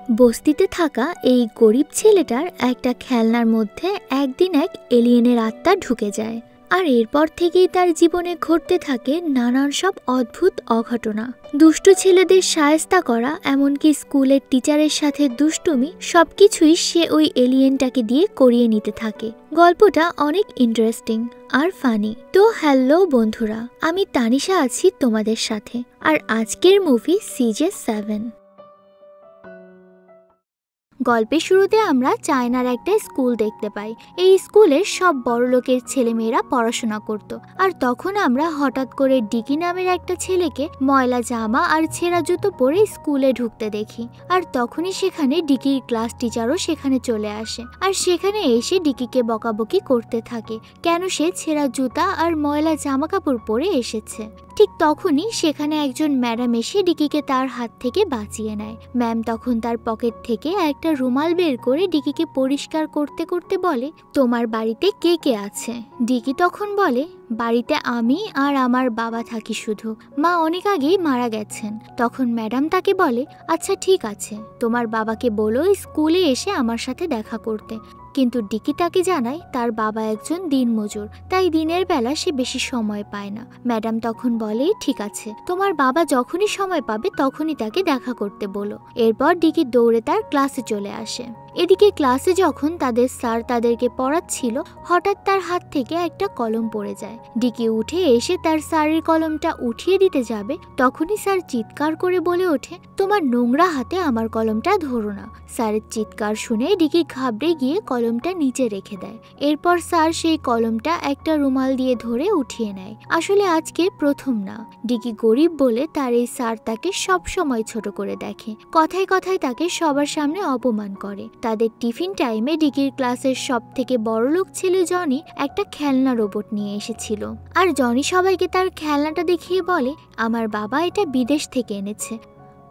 বস্তিতে থাকা এই গরিব ছেলেটার একটা খেলনার মধ্যে একদিন এক এলিয়েনের আত্মা ঢুকে যায়, আর এরপর থেকেই তার জীবনে ঘটতে থাকে নানান সব অদ্ভুত অঘটনা। দুষ্টু ছেলেদের শায়েস্তা করা, এমনকি স্কুলের টিচারের সাথে দুষ্টুমি, সবকিছুই সে ওই এলিয়েনটাকে দিয়ে করিয়ে নিতে থাকে। গল্পটা অনেক ইন্টারেস্টিং আর ফানি। তো হ্যালো বন্ধুরা, আমি তানিশা আছি তোমাদের সাথে, আর আজকের মুভি CJ7। গল্পের শুরুতে আমরা চায়নার একটা স্কুল দেখতে পাই। এই স্কুলের সব বড়লোকের ছেলেমেয়েরা পড়াশোনা করত, আর তখন আমরা হঠাৎ করে ডিকি নামের একটা ছেলেকে ময়লা জামা আর ছেঁড়া জুতো পরে স্কুলে ঢুকতে দেখি। আর তখনই সেখানে ডিকির ক্লাস টিচারও সেখানে চলে আসে, আর সেখানে এসে ডিকিকে বকাবকি করতে থাকে কেন সে ছেঁড়া জুতা আর ময়লা জামা কাপড় পরে এসেছে। ঠিক তখনই সেখানে একজন ম্যাডাম এসে ডিকিকে তার হাত থেকে বাঁচিয়ে নেয়। ম্যাম তখন তার পকেট থেকে একটা রুমাল বের করে ডিকিকে পরিষ্কার করতে করতে বলে, তোমার বাড়িতে কে কে আছে? ডিকি তখন বলে, বাড়িতে আমি আর আমার বাবা থাকি শুধু, মা অনেক আগেই মারা গেছেন। তখন ম্যাডাম তাকে বলে, আচ্ছা ঠিক আছে, তোমার বাবাকে বলো স্কুলে এসে আমার সাথে দেখা করতে। কিন্তু ডিকি তাকে জানায় তার বাবা একজন দিনমজুর, তাই দিনের বেলা সে বেশি সময় পায় না। ম্যাডাম তখন বলে, ঠিক আছে, তোমার বাবা যখনই সময় পাবে তখনই তাকে দেখা করতে বলো। এরপর ডিকি দৌড়ে তার ক্লাসে চলে আসে। এদিকে ক্লাসে যখন তাদের স্যার তাদেরকে পড়াচ্ছিল, হঠাৎ তার হাত থেকে একটা কলম পড়ে যায়। ডিকি উঠে এসে তার স্যারের কলমটা উঠিয়ে দিতে যাবে, তখনই স্যার চিৎকার করে বলে ওঠে, তোমার নোংরা হাতে আমার কলমটা ধরো না। স্যারের চিৎকার শুনে ডিকি ঘাবড়ে গিয়ে কলমটা নিচে রেখে দেয়। এরপর স্যার সেই কলমটা একটা রুমাল দিয়ে ধরে উঠিয়ে নেয়। আসলে আজকে প্রথম না, ডিকি গরিব বলে তার এই স্যার তাকে সব সময় ছোট করে দেখে, কথায় কথায় তাকে সবার সামনে অপমান করে। তাদের টিফিন টাইমে ডিকির ক্লাসের সব থেকে বড়লোক ছেলে জনি একটা খেলনা রোবট নিয়ে এসেছিল, আর জনি সবাইকে তার খেলনাটা দেখিয়ে বলে, আমার বাবা এটা বিদেশ থেকে এনেছে।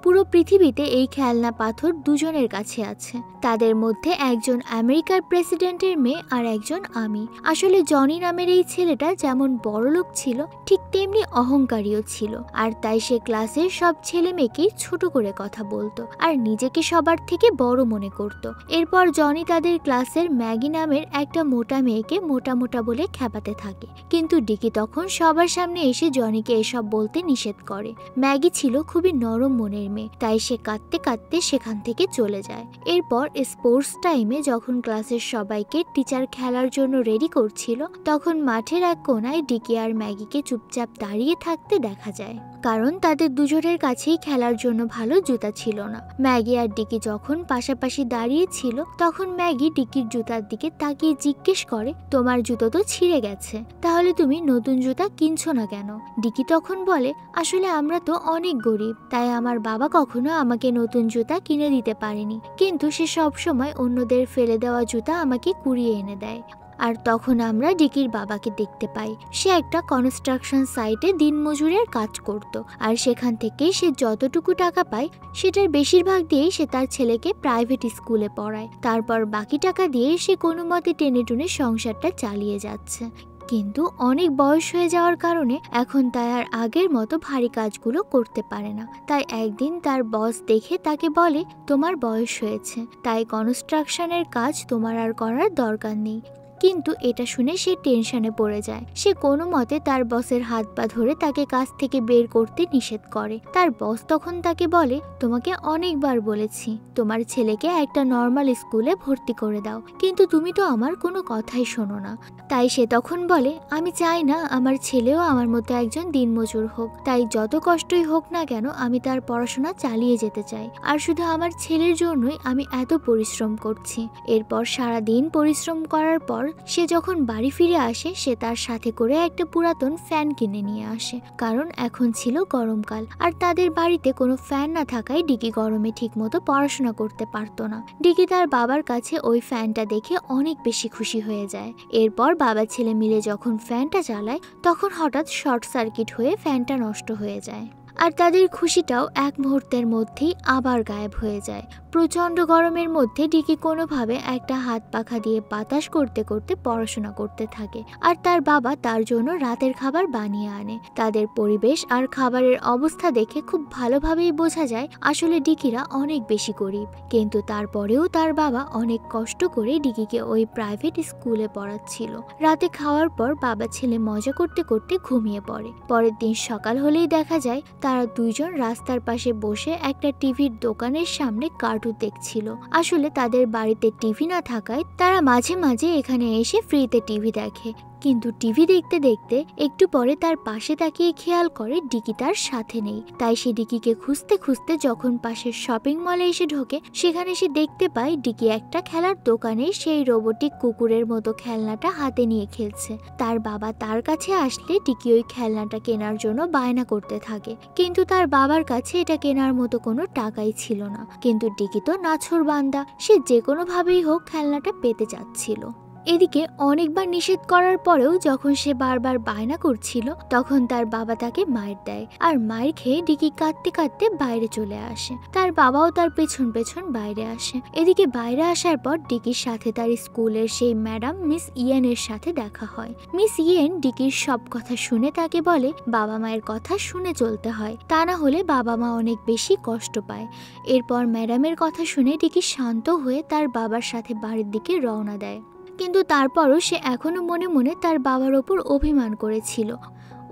পুরো পৃথিবীতে এই খেলনা পাথর দুজনের কাছে আছে, তাদের মধ্যে একজন আমেরিকার প্রেসিডেন্টের মেয়ে আর একজন আমি। আসলে জনি নামের এই ছেলেটা যেমন বড়লোক ছিল, ঠিক তেমনি অহংকারীও ছিল, আর তাই সে ক্লাসের সব ছেলে মেয়েকেই ছোট করে কথা বলতো আর নিজেকে সবার থেকে বড় মনে করত। এরপর জনি তাদের ক্লাসের ম্যাগি নামের একটা মোটা মেয়েকে মোটা মোটা বলে খেপাতে থাকে, কিন্তু ডিকি তখন সবার সামনে এসে জনিকে এসব বলতে নিষেধ করে। ম্যাগি ছিল খুবই নরম মনের, তাই সে কাঁদতে কাঁদতে সেখান থেকে চলে যায়। এরপর স্পোর্টস টাইমে যখন ক্লাসের সবাইকে টিচার খেলার জন্য রেডি করছিল, তখন মাঠের এক কোনায় ডিকি আর ম্যাগিকে চুপচাপ দাঁড়িয়ে থাকতে দেখা যায়, কারণ তাদের দুজনের কাছেই খেলার জন্য ভালো জুতা ছিল না। ম্যাগি আর ডিকি যখন পাশাপাশি দাঁড়িয়ে ছিল, তখন ম্যাগি ডিকির জুতার দিকে তাকিয়ে জিজ্ঞেস করে, তোমার জুতো তো ছিঁড়ে গেছে, তাহলে তুমি নতুন জুতা কিনছো না কেন? ডিকি তখন বলে, আসলে আমরা তো অনেক গরিব, তাই আমার বাবা কখনো আমাকে নতুন জুতা কিনে দিতে পারেনি, কিন্তু সে সব সময় অন্যদের ফেলে দেওয়া জুতা আমাকে কুড়িয়ে এনে দেয়। আর তখন আমরা ডিকির বাবাকে দেখতে পাই, সে একটা কনস্ট্রাকশন সাইটে দিনমজুরের কাজ করত, আর সেখান থেকে সে যতটুকু টাকা পায় সেটার বেশিরভাগ দিয়েই সে তার ছেলেকে প্রাইভেট স্কুলে পড়ায়। তারপর বাকি টাকা দিয়ে সে কোনো মতে টেনে টুনে সংসারটা চালিয়ে যাচ্ছে। কিন্তু অনেক বয়স হয়ে যাওয়ার কারণে এখন তাই আর আগের মতো ভারী কাজগুলো করতে পারে না। তাই একদিন তার বস দেখে তাকে বলে, তোমার বয়স হয়েছে, তাই কনস্ট্রাকশনের কাজ তোমার আর করার দরকার নেই। কিন্তু এটা শুনে সে টেনশনে পড়ে যায়। সে কোনো মতে তার বসের হাত পা ধরে তাকে কাজ থেকে বের করতে নিষেধ করে। তার বস তখন তাকে বলে, তোমাকে অনেকবার বলেছি তোমার ছেলেকে একটা নর্মাল স্কুলে ভর্তি করে দাও, কিন্তু তুমি তো আমার কোনো কথাই শোনো না। তাই সে তখন বলে, আমি চাই না আমার ছেলেও আমার মতো একজন দিনমজুর হোক, তাই যত কষ্টই হোক না কেন আমি তার পড়াশোনা চালিয়ে যেতে চাই, আর শুধু আমার ছেলের জন্যই আমি এত পরিশ্রম করছি। এরপর সারাদিন পরিশ্রম করার পর সে যখন বাড়ি ফিরে আসে, সে তার সাথে করে একটা পুরাতন ফ্যান কিনে নিয়ে আসে, কারণ এখন ছিল গরমকাল, আর তাদের বাড়িতে কোনো ফ্যান না থাকায় ডিকি গরমে ঠিক মতো পড়াশোনা করতে পারতো না। ডিকি তার বাবার কাছে ওই ফ্যানটা দেখে অনেক বেশি খুশি হয়ে যায়। এরপর বাবা ছেলে মিলে যখন ফ্যানটা চালায়, তখন হঠাৎ শর্ট সার্কিট হয়ে ফ্যানটা নষ্ট হয়ে যায়। আর তাদের খুশিটাও এক মুহূর্তের মধ্যেই আবার গায়েব হয়ে যায়। প্রচণ্ড গরমের মধ্যে ডিকি কোনোভাবে একটা হাত পাখা দিয়ে বাতাস করতে করতে পড়াশোনা করতে থাকে, আর তার বাবা তার জন্য রাতের খাবার বানিয়ে আনে। তাদের পরিবেশ আর খাবারের অবস্থা দেখে খুব ভালোভাবেই বোঝা যায় আসলে ডিকিরা অনেক বেশি গরিব, কিন্তু তারপরেও তার বাবা অনেক কষ্ট করে ডিকিকে ওই প্রাইভেট স্কুলে পড়াচ্ছিল। রাতে খাওয়ার পর বাবা ছেলে মজা করতে করতে ঘুমিয়ে পড়ে। পরের দিন সকাল হলেই দেখা যায় তারা দুইজন রাস্তার পাশে বসে একটা টিভির দোকানের সামনে কার্টুন দেখছিল। আসলে তাদের বাড়িতে টিভি না থাকায় তারা মাঝে মাঝে এখানে এসে ফ্রিতে টিভি দেখে। কিন্তু টিভি দেখতে দেখতে একটু পরে তার পাশে তাকিয়ে খেয়াল করে ডিকি তার সাথে নেই। তাই সে ডিকিকে খুঁজতে খুঁজতে যখন পাশের শপিং মলে এসে ঢোকে, সেখানে সে দেখতে পায় ডিকি একটা খেলার দোকানে সেই রোবোটিক কুকুরের মতো খেলনাটা হাতে নিয়ে খেলছে। তার বাবা তার কাছে আসলে ডিকি ওই খেলনাটা কেনার জন্য বায়না করতে থাকে, কিন্তু তার বাবার কাছে এটা কেনার মতো কোনো টাকাই ছিল না। কিন্তু ডিকি তো নাছোড়বান্দা, সে যে কোনোভাবেই হোক খেলনাটা পেতে চাচ্ছিল। এদিকে অনেকবার নিষেধ করার পরেও যখন সে বারবার বায়না করছিল, তখন তার বাবা তাকে মাইর দেয়, আর মাইর খেয়ে ডিকি কাঁদতে কাঁদতে বাইরে চলে আসে। তার বাবাও তার পেছন পেছন বাইরে আসে। এদিকে বাইরে আসার পর ডিকির সাথে তার স্কুলের সেই ম্যাডাম মিস ইয়েনের সাথে দেখা হয়। মিস ইয়েন ডিকির সব কথা শুনে তাকে বলে বাবা মায়ের কথা শুনে চলতে হয়, তা না হলে বাবা মা অনেক বেশি কষ্ট পায়। এরপর ম্যাডামের কথা শুনে ডিকি শান্ত হয়ে তার বাবার সাথে বাড়ির দিকে রওনা দেয়। কিন্তু তারপরও সে এখনো মনে মনে তার বাবার ওপর অভিমান করেছিল।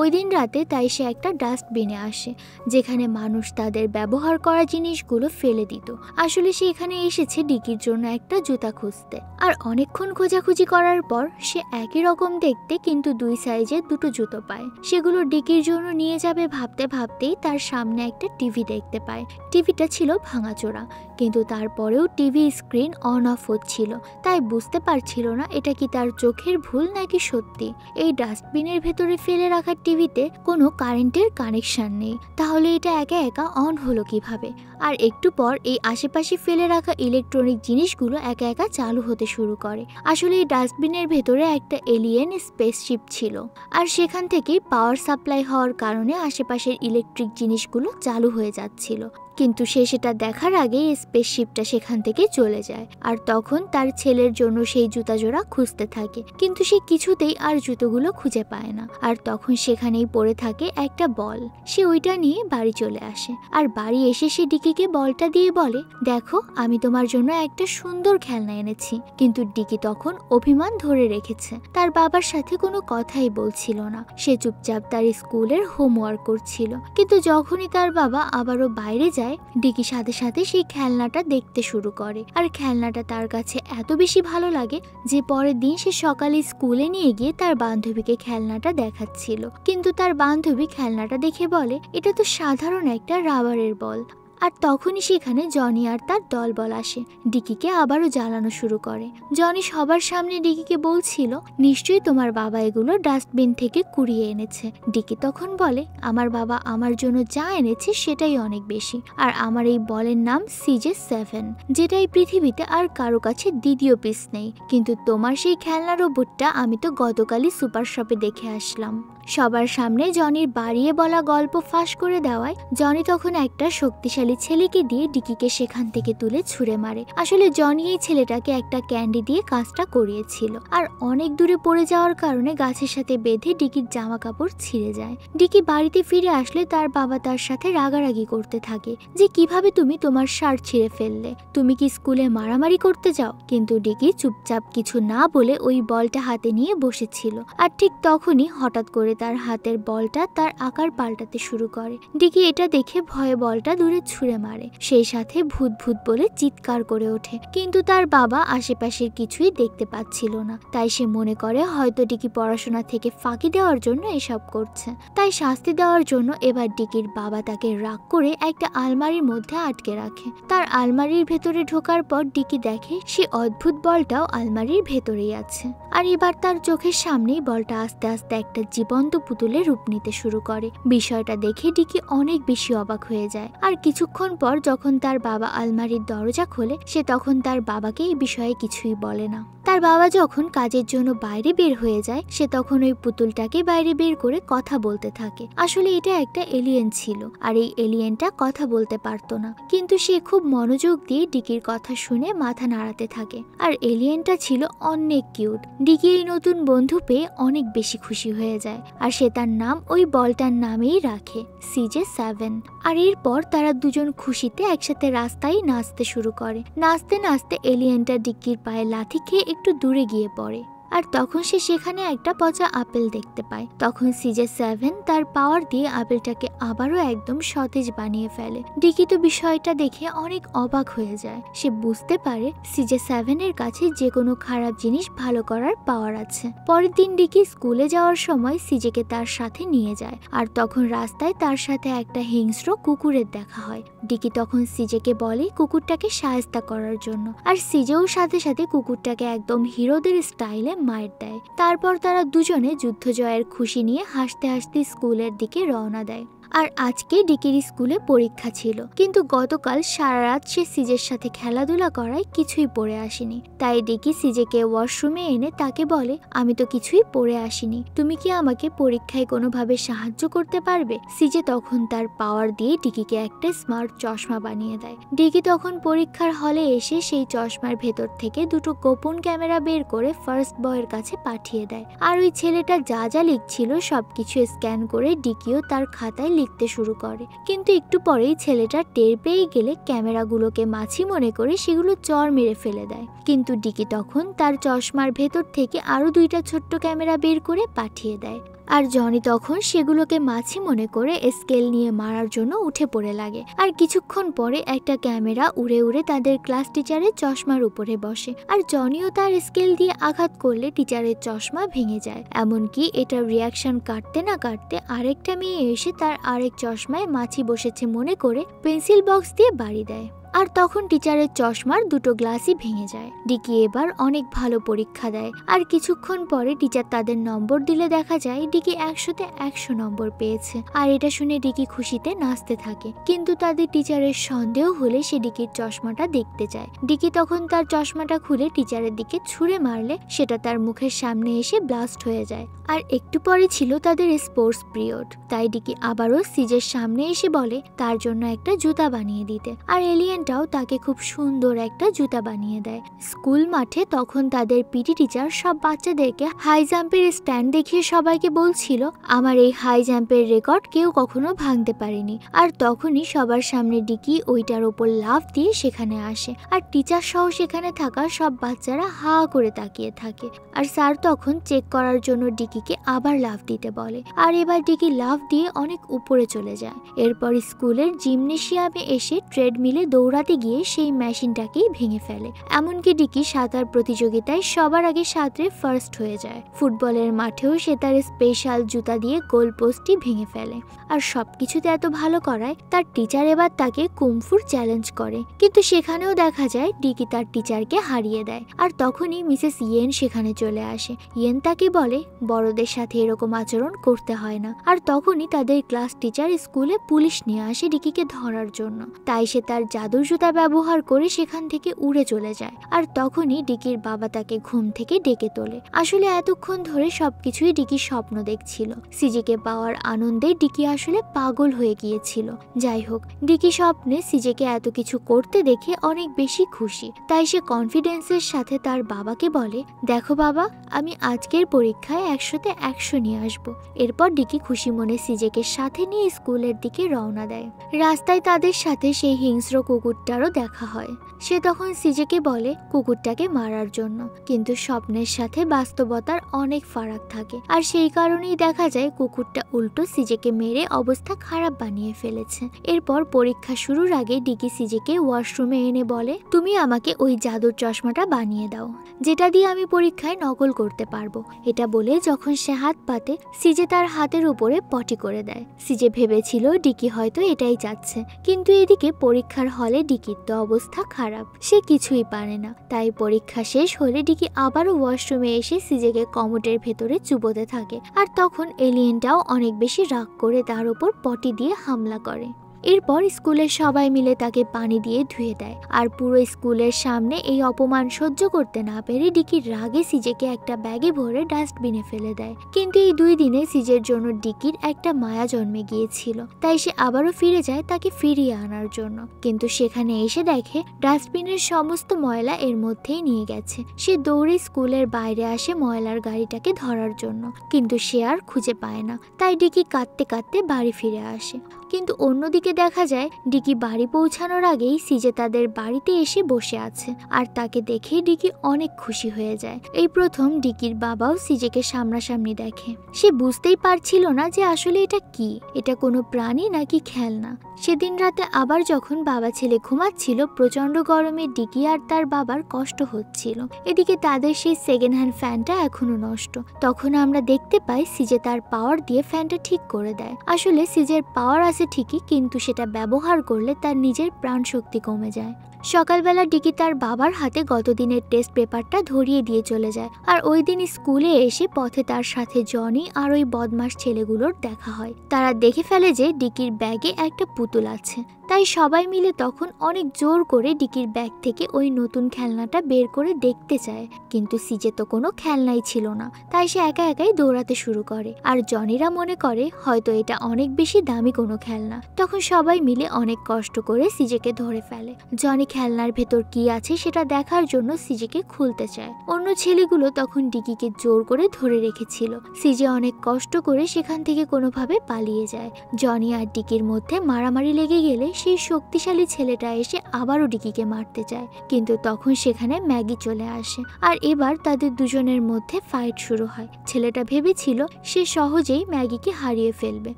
ওই দিন রাতে তাই সে একটা ডাস্টবিনে আসে, যেখানে মানুষ তাদের ব্যবহার করা জিনিসগুলো ফেলে দিত। আসলে সে এখানে এসেছে ডিকির জন্য একটা জুতা খুঁজতে। আর অনেকক্ষণ খোঁজাখুঁজি করার পর সে একই রকম দেখতে কিন্তু দুই সাইজের দুটো জুতো পায়। সেগুলো ডিকির জন্য নিয়ে যাবে ভাবতে ভাবতেই তার সামনে একটা টিভি দেখতে পায়। টিভিটা ছিল ভাঙাচোরা, কিন্তু তারপরেও টিভি স্ক্রিন অন অফ হচ্ছিল। তাই বুঝতে পারছিল না এটা কি তার চোখের ভুল নাকি সত্যি। এই ডাস্টবিনের ভেতরে ফেলে রাখা টিভিতে কোনো কারেন্টের কানেকশন নেই, তাহলে এটা একা একা অন হলো কিভাবে? আর একটু পর এই আশেপাশে ফেলে রাখা ইলেকট্রনিক জিনিসগুলো একা একা চালু হতে শুরু করে। আসলে এই ডাস্টবিনের ভেতরে একটা এলিয়েন স্পেসশিপ ছিল, আর সেখান থেকেই পাওয়ার সাপ্লাই হওয়ার কারণে আশেপাশের ইলেকট্রিক জিনিসগুলো চালু হয়ে যাচ্ছিল। কিন্তু সে সেটা দেখার আগেই স্পেসশিপটা সেখান থেকে চলে যায়। আর তখন তার ছেলের জন্য সেই জুতা জোড়া খুঁজতে থাকে, কিন্তু সে কিছুতেই আর জুতোগুলো খুঁজে পায় না। আর তখন সেখানেই পড়ে থাকে একটা বল। সে ওইটা নিয়ে বাড়ি চলে আসে, আর বাড়ি এসে সে ডিকিকে বলটা দিয়ে বলে, দেখো আমি তোমার জন্য একটা সুন্দর খেলনা এনেছি। কিন্তু ডিকি তখন অভিমান ধরে রেখেছে, তার বাবার সাথে কোনো কথাই বলছিল না। সে চুপচাপ তার স্কুলের হোমওয়ার্ক করছিল। কিন্তু যখনই তার বাবা আবারও বাইরে যায়, ডিকি সাথে সাথে সেই খেলনাটা দেখতে শুরু করে। আর খেলনাটা তার কাছে এত বেশি ভালো লাগে যে পরের দিন সে সকালে স্কুলে নিয়ে গিয়ে তার বান্ধবীকে খেলনাটা দেখাচ্ছিল। কিন্তু তার বান্ধবী খেলনাটা দেখে বলে, এটা তো সাধারণ একটা রাবারের বল। আর তখনই সেখানে জনি আর তার দলবল আসে, ডিকিকে আবারও জ্বালানো শুরু করে। জনি সবার সামনে ডিকিকে বলছিল, নিশ্চয়ই তোমার বাবা এগুলো ডাস্টবিন থেকে কুড়িয়ে এনেছে। ডিকি তখন বলে, আমার বাবা আমার জন্য যা এনেছে সেটাই অনেক বেশি, আর আমার এই বলের নাম CJ7, যেটা এই পৃথিবীতে আর কারো কাছে দ্বিতীয় পিস নেই। কিন্তু তোমার সেই খেলনা রোবটটা আমি তো গতকালই সুপার শপে দেখে আসলাম। সবার সামনে জনির বাড়িয়ে বলা গল্প ফাঁস করে দেওয়ায় জনি তখন একটা শক্তিশালী ছেলেকে দিয়ে ডিকিকে সেখান থেকে তুলে ছুঁড়ে মারে। আসলে জনি এই ছেলেটাকে একটা ক্যান্ডি দিয়ে কাজটা করিয়েছিল, আর অনেক দূরে পড়ে যাওয়ার কারণে গাছের সাথে বেঁধে ডিকির জামা কাপড় ছিঁড়ে যায়। ডিকি বাড়িতে ফিরে আসলে তার বাবা তার সাথে রাগারাগি করতে থাকে যে কিভাবে তুমি তোমার শার্ট ছিঁড়ে ফেললে, তুমি কি স্কুলে মারামারি করতে যাও? কিন্তু ডিকি চুপচাপ কিছু না বলে ওই বলটা হাতে নিয়ে বসেছিল। আর ঠিক তখনই হঠাৎ করে তার হাতের বলটা তার আকার পাল্টাতে শুরু করে। ডিকি এটা দেখে ভয়ে বলটা দূরে ছুঁড়ে মারে, সেই সাথে ভূত ভূত বলে চিৎকার করে ওঠে। কিন্তু তার বাবা আশেপাশের কিছুই দেখতে পাচ্ছিল না, তাই সে মনে করে হয়তো ডিকি পড়াশোনা থেকে ফাঁকি দেওয়ার জন্য এসব করছে। তাই শাস্তি দেওয়ার জন্য এবার ডিকির বাবা তাকে রাগ করে একটা আলমারির মধ্যে আটকে রাখে। তার আলমারির ভেতরে ঢোকার পর ডিকি দেখে সে অদ্ভুত বলটাও আলমারির ভেতরেই আছে। আর এবার তার চোখের সামনেই বলটা আস্তে আস্তে একটা জীবন্ত জ্বলন্ত পুতুলে রূপ নিতে শুরু করে। বিষয়টা দেখে ডিকি অনেক বেশি অবাক হয়ে যায়। আর কিছুক্ষণ পর যখন তার বাবা আলমারির দরজা খোলে, সে তখন তার বাবাকে এই বিষয়ে কিছুই বলে না। তার বাবা যখন কাজের জন্য বাইরে বের হয়ে যায়, সে তখন ওই পুতুলটাকে বাইরে বের করে কথা বলতে থাকে। আসলে এটা একটা এলিয়েন ছিল, আর এই এলিয়েনটা কথা বলতে পারতো না, কিন্তু সে খুব মনোযোগ দিয়ে ডিকির কথা শুনে মাথা নাড়াতে থাকে। আর এলিয়েনটা ছিল অনেক কিউট। ডিকি এই নতুন বন্ধু পেয়ে অনেক বেশি খুশি হয়ে যায়, আর সে তার নাম ওই বলটার নামেই রাখে, CJ7। আর এরপর তারা দুজন খুশিতে একসাথে রাস্তায় নাচতে শুরু করে। নাচতে নাচতে এলিয়েনটা ডিকির পায়ে লাথি খেয়ে একটু দূরে গিয়ে পড়ে, আর তখন সে সেখানে একটা পচা আপেল দেখতে পায়। তখন CJ7 তার পাওয়ার দিয়ে আপেলটাকে আবারও একদম সতেজ বানিয়ে ফেলে। ডিকি তো বিষয়টা দেখে অনেক অবাক হয়ে যায়। সে বুঝতে পারে CJ7 এর কাছে যে কোনো খারাপ জিনিস ভালো করার পাওয়ার আছে। পরের দিন ডিকি স্কুলে যাওয়ার সময় সিজেকে তার সাথে নিয়ে যায়, আর তখন রাস্তায় তার সাথে একটা হিংস্র কুকুরের দেখা হয়। ডিকি তখন সিজেকে বলে কুকুরটাকে সাহায্য করার জন্য, আর সিজেও সাথে সাথে কুকুরটাকে একদম হিরোদের স্টাইলে মায়ের দেয়। তারপর তারা দুজনে যুদ্ধ জয়ের খুশি নিয়ে হাসতে হাসতে স্কুলের দিকে রওনা দেয়। আর আজকে ডিকির স্কুলে পরীক্ষা ছিল, কিন্তু গতকাল সারা রাত সে সিজের সাথে খেলাধুলা করায় কিছুই পড়ে আসেনি। তাই ডিকি সিজেকে ওয়াশরুমে এনে তাকে বলে, আমি তো কিছুই পড়ে আসিনি, তুমি কি আমাকে পরীক্ষায় কোনোভাবে সাহায্য করতে পারবে? সিজে তখন তার পাওয়ার দিয়ে ডিকিকে একটা স্মার্ট চশমা বানিয়ে দেয়। ডিকি তখন পরীক্ষার হলে এসে সেই চশমার ভেতর থেকে দুটো গোপন ক্যামেরা বের করে ফার্স্ট বয়ের কাছে পাঠিয়ে দেয়। আর ওই ছেলেটা যা যা লিখছিল সবকিছু স্ক্যান করে ডিকিও তার খাতায় লিখতে শুরু করে। কিন্তু একটু পরেই ছেলেটা টের পেয়ে গেলে ক্যামেরাগুলোকে মাছি মনে করে সেগুলো চড় মেরে ফেলে দেয়। কিন্তু ডিকি তখন তার চশমার ভেতর থেকে আরো দুইটা ছোট্ট ক্যামেরা বের করে পাঠিয়ে দেয়। আর জনি তখন সেগুলোকে মাছি মনে করে স্কেল নিয়ে মারার জন্য উঠে পড়ে লাগে। আর কিছুক্ষণ পরে একটা ক্যামেরা উড়ে উড়ে তাদের ক্লাস টিচারের চশমার উপরে বসে, আর জনিও তার স্কেল দিয়ে আঘাত করলে টিচারের চশমা ভেঙে যায়। এমনকি এটার রিয়াকশন কাটতে না কাটতে আরেকটা মেয়ে এসে তার আরেক চশমায় মাছি বসেছে মনে করে পেন্সিল বক্স দিয়ে বাড়ি দেয়। আর তখন টিচারের চশমার দুটো গ্লাসই ভেঙে যায়। ডিকি এবার অনেক ভালো পরীক্ষা দেয়, আর কিছুক্ষণ পরে টিচার তাদের নম্বর দিলে দেখা যায় ডিকি 100-তে 100 নম্বর পেয়েছে। আর এটা শুনে ডিকি খুশিতে নাচতে থাকে, কিন্তু তাদের টিচারের সন্দেহ হলে সে ডিকির চশমাটা দেখতে চায়। ডিকি তখন তার চশমাটা খুলে টিচারের দিকে ছুঁড়ে মারলে সেটা তার মুখের সামনে এসে ব্লাস্ট হয়ে যায়। আর একটু পরে ছিল তাদের স্পোর্টস পিরিয়ড, তাই ডিকি আবারও সিজের সামনে এসে বলে তার জন্য একটা জুতা বানিয়ে দিতে, আর এলিয়েনটাও তাকে খুব সুন্দর একটা জুতা বানিয়ে দেয়। স্কুল মাঠে তখন তাদের পিটি টিচার সব বাচ্চাদেরকে হাই জাম্পের স্ট্যান্ড দেখিয়ে সবাইকে বলছিল, আমার এই হাই জাম্পের রেকর্ড কেউ কখনো ভাঙতে পারেনি। আর তখনই সবার সামনে ডিকি ওইটার ওপর লাফ দিয়ে সেখানে আসে, আর টিচার সহ সেখানে থাকা সব বাচ্চারা হা করে তাকিয়ে থাকে। আর স্যার তখন চেক করার জন্য ডিকিকে আবার লাফ দিতে বলে, আর এবার ডিকি লাফ দিয়ে অনেক উপরে চলে যায়। এরপর স্কুলের জিমনেশিয়ামে এসে ট্রেডমিলে দৌড়াতে গিয়ে সেই মেশিনটাকেই ভেঙে ফেলে। এমনকি ডিকি সাঁতার প্রতিযোগিতায় সবার আগে সাঁতরে ফার্স্ট হয়ে যায়। ফুটবলের মাঠেও সে তার স্পেশাল জুতা দিয়ে গোল পোস্টটি ভেঙে ফেলে। আর সবকিছুতে এত ভালো করায় তার টিচার এবার তাকে কুমফুর চ্যালেঞ্জ করে, কিন্তু সেখানেও দেখা যায় ডিকি তার টিচারকে হারিয়ে দেয়। আর তখনই মিসেস ইয়েন সেখানে চলে আসে। ইয়েন তাকে বলে বড়দের সাথে এরকম আচরণ করতে হয় না। আর তখনই তাদের ক্লাস টিচার স্কুলে পুলিশ নিয়ে আসে ডিকিকে ধরার জন্য। তাই সে তার জাদুর জুতা ব্যবহার করে সেখান থেকে উড়ে চলে যায়। আর তখনই ডিকির বাবা তাকে ঘুম থেকে ডেকে তোলে। আসলে এতক্ষণ ধরে সবকিছুই ডিকি স্বপ্ন দেখছিল। সিজেকে পাওয়ার আনন্দে ডিকি আসলে পাগল হয়ে গিয়েছিল। যাই হোক, ডিকি স্বপ্নে সিজেকে এত কিছু করতে দেখে অনেক বেশি খুশি। তাই সে কনফিডেন্সের সাথে তার বাবাকে বলে, দেখো বাবা, আমি আজকের পরীক্ষায় 100-তে 100 নিয়ে আসবো। এরপর ডিকি খুশি মনে সিজেকে সাথে নিয়ে স্কুলের দিকে রওনা দেয়। রাস্তায় তাদের সাথে সেই হিংস্র কুকুরটারও দেখা হয়। সে তখন সিজেকে বলে কুকুরটাকে মারার জন্য, কিন্তু স্বপ্নের সাথে বাস্তবতার অনেক ফারাক থাকে। আর সেই কারণেই দেখা যায় কুকুরটা উল্টো সিজেকে মেরে অবস্থা খারাপ বানিয়ে ফেলেছে। এরপর পরীক্ষা শুরুর আগে ডিকি সিজেকে ওয়াশরুমে এনে বলে, তুমি আমাকে ওই জাদুর চশমাটা বানিয়ে দাও, যেটা দিয়ে আমি পরীক্ষায় নকল করতে পারবো। এটা বলে যখন সে হাত পাতে, সিজে তার হাতের উপরে পটি করে দেয়। সিজে ভেবেছিল ডিকি হয়তো এটাই চাচ্ছে, কিন্তু এদিকে পরীক্ষার হলে গেলে ডিকির তো অবস্থা খারাপ, সে কিছুই পারে না। তাই পরীক্ষা শেষ হলে ডিকি আবারও ওয়াশরুমে এসে সিজেকে কমোডের ভেতরে চুবোতে থাকে। আর তখন এলিয়েনটাও অনেক বেশি রাগ করে তার উপর পটি দিয়ে হামলা করে। এরপর স্কুলের সবাই মিলে তাকে পানি দিয়ে ধুয়ে দেয়। আর পুরো স্কুলের সামনে এই অপমান সহ্য করতে না পেরে ডিকির রাগে সিজেকে একটা ব্যাগে ভরে ডাস্টবিনে ফেলে দেয়। কিন্তু এই 2 দিনে সিজের জন্য ডিকির একটা মায়া জন্মে গিয়েছিল, তাই সে আবারও ফিরে যায় তাকে ফিরিয়ে আনার জন্য। কিন্তু সেখানে এসে দেখে ডাস্টবিনের সমস্ত ময়লা এর মধ্যেই নিয়ে গেছে। সে দৌড়ে স্কুলের বাইরে আসে ময়লার গাড়িটাকে ধরার জন্য, কিন্তু সে আর খুঁজে পায় না। তাই ডিকি কাঁদতে কাঁদতে বাড়ি ফিরে আসে। কিন্তু অন্যদিকে দেখা যায় ডিকি বাড়ি পৌঁছানোর আগেই সিজে তাদের বাড়িতে এসে বসে আছে। আর তাকে দেখে ডিকি অনেক খুশি হয়ে যায়। এই প্রথম ডিকির বাবাও সিজেকে সামনাসামনি দেখে। সে বুঝতেই পারছিল না যে আসলে এটা কি, এটা কোনো প্রাণী নাকি খেলনা। সেদিন রাতে আবার যখন বাবা ছেলে ঘুমাচ্ছিল, প্রচন্ড গরমে ডিকি আর তার বাবার কষ্ট হচ্ছিল। এদিকে তাদের সেই সেকেন্ড হ্যান্ড ফ্যানটা এখনো নষ্ট। তখন আমরা দেখতে পাই সিজে তার পাওয়ার দিয়ে ফ্যানটা ঠিক করে দেয়। আসলে সিজের পাওয়ার আছে ঠিকই, কিন্তু সেটা ব্যবহার করলে তার নিজের প্রাণ শক্তি কমে যায়। সকালবেলা ডিকি তার বাবার হাতে গতদিনের টেস্ট পেপারটা ধরিয়ে দিয়ে চলে যায়। আর ওই দিন স্কুলে এসে পথে তার সাথে জনি আর ওই বদমাস ছেলেগুলোর দেখা হয়। তারা দেখে ফেলে যে ডিকির ব্যাগে একটা পুতুল আছে। তাই সবাই মিলে তখন অনেক জোর করে ডিকির ব্যাগ থেকে ওই নতুন খেলনাটা বের করে দেখতে চায়, কিন্তু সিজে তো কোনো খেলনাই ছিল না। তাই সে একা একাই দৌড়াতে শুরু করে। আর জনিরা মনে করে হয়তো এটা অনেক বেশি দামি কোনো খেলনা। তখন সবাই মিলে অনেক কষ্ট করে সিজেকে ধরে ফেলে। জনি খেলনার ভেতর কি আছে সেটা দেখার জন্য সিজেকে খুলতে চায়। অন্য ছেলেগুলো তখন ডিকিকে জোর করে ধরে রেখেছিল। সিজে অনেক কষ্ট করে সেখান থেকে কোনোভাবে পালিয়ে যায়। জনি আর ডিকির মধ্যে মারামারি লেগে গেলে সেই শক্তিশালী ছেলেটা এসে আবারও ডিকিকে মারতে চায়, কিন্তু তখন সেখানে ম্যাগি চলে আসে। আর এবার তাদের দুজনের মধ্যে ফাইট শুরু হয়। ছেলেটা ভেবেছিল সে সহজেই ম্যাগিকে হারিয়ে ফেলবে,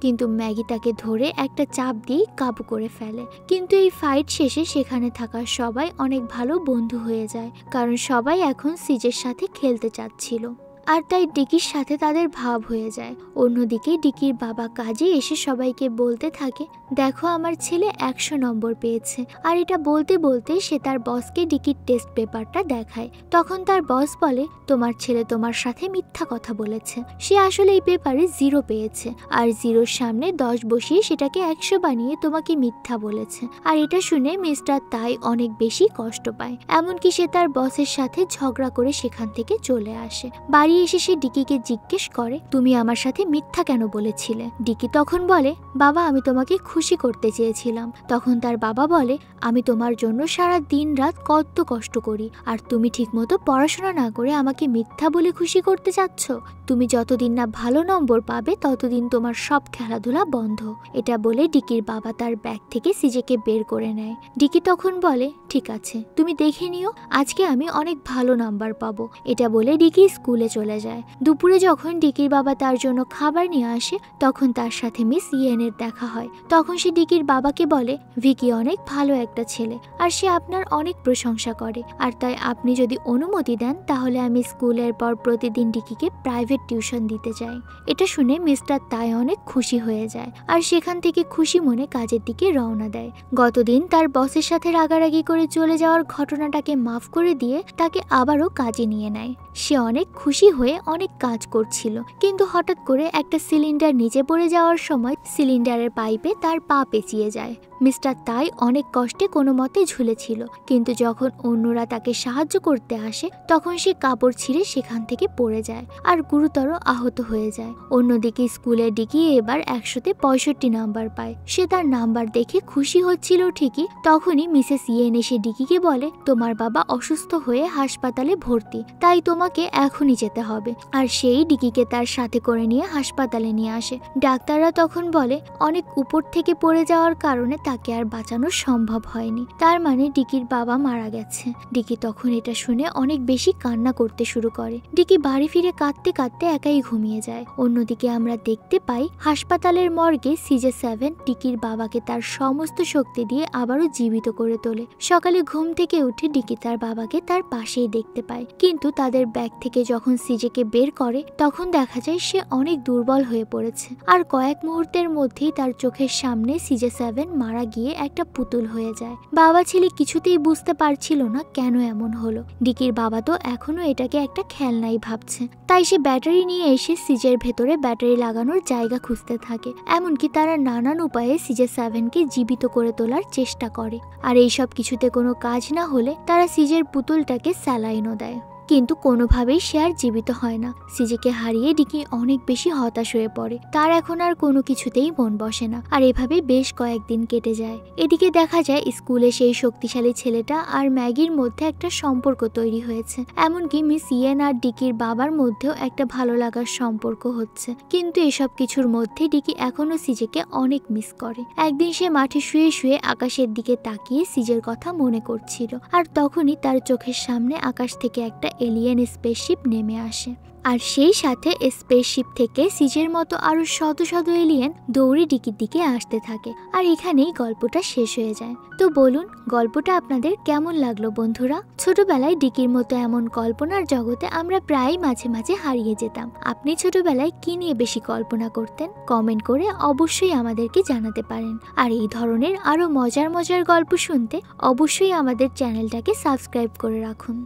কিন্তু ম্যাগি তাকে ধরে একটা চাপ দিয়ে কাবু করে ফেলে। কিন্তু এই ফাইট শেষে সেখানে থাকা সবাই অনেক ভালো বন্ধু হয়ে যায়, কারণ সবাই এখন সিজের সাথে খেলতে চাচ্ছিল। আর তাই ডিকির সাথে তাদের ভাব হয়ে যায়। অন্যদিকে ডিকির বাবা কাজে এসে সবাইকে বলতে থাকে, দেখো আমার ছেলে 100 নম্বর পেয়েছে। আর এটা বলতে বলতে সে তার বসকে ডিকির টেস্ট পেপারটা দেখায়। তখন তার বস বলে, তোমার ছেলে তোমার সাথে মিথ্যা কথা বলেছে। সে আসলে এই পেপারে 0 পেয়েছে, আর 0-র সামনে 10 বসিয়ে সেটাকে 100 বানিয়ে তোমাকে মিথ্যা বলেছে। আর এটা শুনে মিস্টার তাই অনেক বেশি কষ্ট পায়। এমনকি সে তার বসের সাথে ঝগড়া করে সেখান থেকে চলে আসে। বাড়ি এসে সে ডিকিকে জিজ্ঞেস করে, তুমি আমার সাথে মিথ্যা কেন বলেছিলে? ডিকি তখন বলে, বাবা আমি তোমাকে খুশি করতে চেয়েছিলাম। তখন তার বাবা বলে, আমি তোমার জন্য সারা দিন রাত কত কষ্ট করি, আর তুমি ঠিকমতো পড়াশোনা না করে আমাকে মিথ্যা বলে খুশি করতে চাচ্ছ? তুমি যতদিন না ভালো নম্বর পাবে ততদিন তোমার সব খেলাধুলা বন্ধ। এটা বলে ডিকির বাবা তার ব্যাগ থেকে সিজেকে বের করে নেয়। ডিকি তখন বলে, ঠিক আছে তুমি দেখে নিও, আজকে আমি অনেক ভালো নাম্বার পাবো। এটা বলে ডিকি স্কুলে চলে যায়। দুপুরে যখন ডিকির বাবা তার জন্য খাবার নিয়ে আসে, তখন তার সাথে মিস ইয়েনের দেখা হয়। তখন সে ডিকির বাবাকে বলে, ভিকি অনেক ভালো একটা ছেলে, আর সে আপনার অনেক প্রশংসা করে। আর তাই আপনি যদি অনুমতি দেন তাহলে আমি স্কুলের পর প্রতিদিন ডিকিকে প্রাইভেট টিউশন দিতে চাই। এটা শুনে মিস্টার তাই অনেক খুশি হয়ে যায়, আর সেখান থেকে খুশি মনে কাজের দিকে রওনা দেয়। গতদিন তার বসের সাথে রাগারাগি করে চলে যাওয়ার ঘটনাটাকে মাফ করে দিয়ে তাকে আবারও কাজে নিয়ে নেয়। সে অনেক খুশি হয়ে অনেক কাজ করছিল, কিন্তু হঠাৎ করে একটা সিলিন্ডার নিচে পড়ে যাওয়ার সময় সিলিন্ডারের পাইপে তার পা পেঁচিয়ে যায়। মিস্টার তাই অনেক কষ্টে কোনো মতে ঝুলেছিল, কিন্তু যখন অন্যরা তাকে সাহায্য করতে আসে তখন সে কাপড় ছিঁড়ে সেখান থেকে পড়ে যায় আর গুরুতর আহত হয়ে যায়। অন্যদিকে স্কুলে ডিকি এবার 100-তে 65 নাম্বার পায়। সে তার নাম্বার দেখে খুশি হচ্ছিল ঠিকই, তখনই মিসেস ইয়েন এসে ডিকিকে বলে, তোমার বাবা অসুস্থ হয়ে হাসপাতালে ভর্তি, তাই তোমাকে এখনই যেতে হবে। আর সেই ডিকিকে তার সাথে করে নিয়ে হাসপাতালে নিয়ে আসে। ডাক্তাররা তখন বলে, অনেক উপর থেকে পড়ে যাওয়ার কারণে তাকে আর বাঁচানো সম্ভব হয়নি, তার মানে ডিকির বাবা মারা গেছে। ডিকি তখন এটা শুনে অনেক বেশি কান্না করতে শুরু করে। ডিকি বাড়ি ফিরে কাঁদতে কাঁদতে একাই ঘুমিয়ে যায়। অন্যদিকে আমরা দেখতে পাই হাসপাতালের মর্গে CJ7 ডিকির বাবাকে তার সমস্ত শক্তি দিয়ে আবারও জীবিত করে তোলে। সকালে ঘুম থেকে উঠে ডিকি তার বাবাকে তার পাশেই দেখতে পায়, কিন্তু তাদের ব্যাগ থেকে যখন সিজেকে বের করে তখন দেখা যায় সে অনেক দুর্বল হয়ে পড়েছে। আর কয়েক মুহূর্তের মধ্যেই তার চোখের সামনে CJ7 মারা গিয়ে একটা পুতুল হয়ে যায়। বাবা ছেলে কিছুতেই বুঝতে পারছিল না কেন এমন হলো। ডিকির বাবা তো এখনো এটাকে একটা খেলনাই ভাবছে, তাই সে ব্যাটারি নিয়ে এসে সিজের ভেতরে ব্যাটারি লাগানোর জায়গা খুঁজতে থাকে। এমনকি তারা নানান উপায়ে CJ7কে জীবিত করে তোলার চেষ্টা করে। আর এইসব কিছুতে কোনো কাজ না হলে তারা সিজের পুতুলটাকে স্যালাইনও দেয়, কিন্তু কোনোভাবেই সে আর জীবিত হয় না। সিজেকে হারিয়ে ডিকি অনেক বেশি হতাশ হয়ে পড়ে। তার এখন আর কোনো কিছুতেই মন বসে না। আর এভাবে বেশ কয়েকদিন কেটে যায়। এদিকে দেখা যায় স্কুলে সেই শক্তিশালী ছেলেটা আর ম্যাগির মধ্যে একটা সম্পর্ক তৈরি হয়েছে। এমনকি মিস ইয়েন আর ডিকির বাবার মধ্যেও একটা ভালো লাগার সম্পর্ক হচ্ছে। কিন্তু এসব কিছুর মধ্যে ডিকি এখনো সিজেকে অনেক মিস করে। একদিন সে মাঠে শুয়ে শুয়ে আকাশের দিকে তাকিয়ে সিজের কথা মনে করছিল। আর তখনই তার চোখের সামনে আকাশ থেকে একটা এলিয়েন স্পেসশিপ নেমে আসে। আর সেই সাথে স্পেসশিপ থেকে সিজের মতো আরো শত শত এলিয়েন দৌড়ে ডিকির দিকে আসতে থাকে। আর এখানেই গল্পটা শেষ হয়ে যায়। তো বলুন, গল্পটা আপনাদের কেমন লাগলো বন্ধুরা? ছোটবেলায় ডিকির মতো এমন কল্পনার জগতে আমরা প্রায় মাঝে মাঝে হারিয়ে যেতাম। আপনি ছোটবেলায় কি নিয়ে বেশি কল্পনা করতেন? কমেন্ট করে অবশ্যই আমাদেরকে জানাতে পারেন। আর এই ধরনের আরো মজার মজার গল্প শুনতে অবশ্যই আমাদের চ্যানেলটাকে সাবস্ক্রাইব করে রাখুন।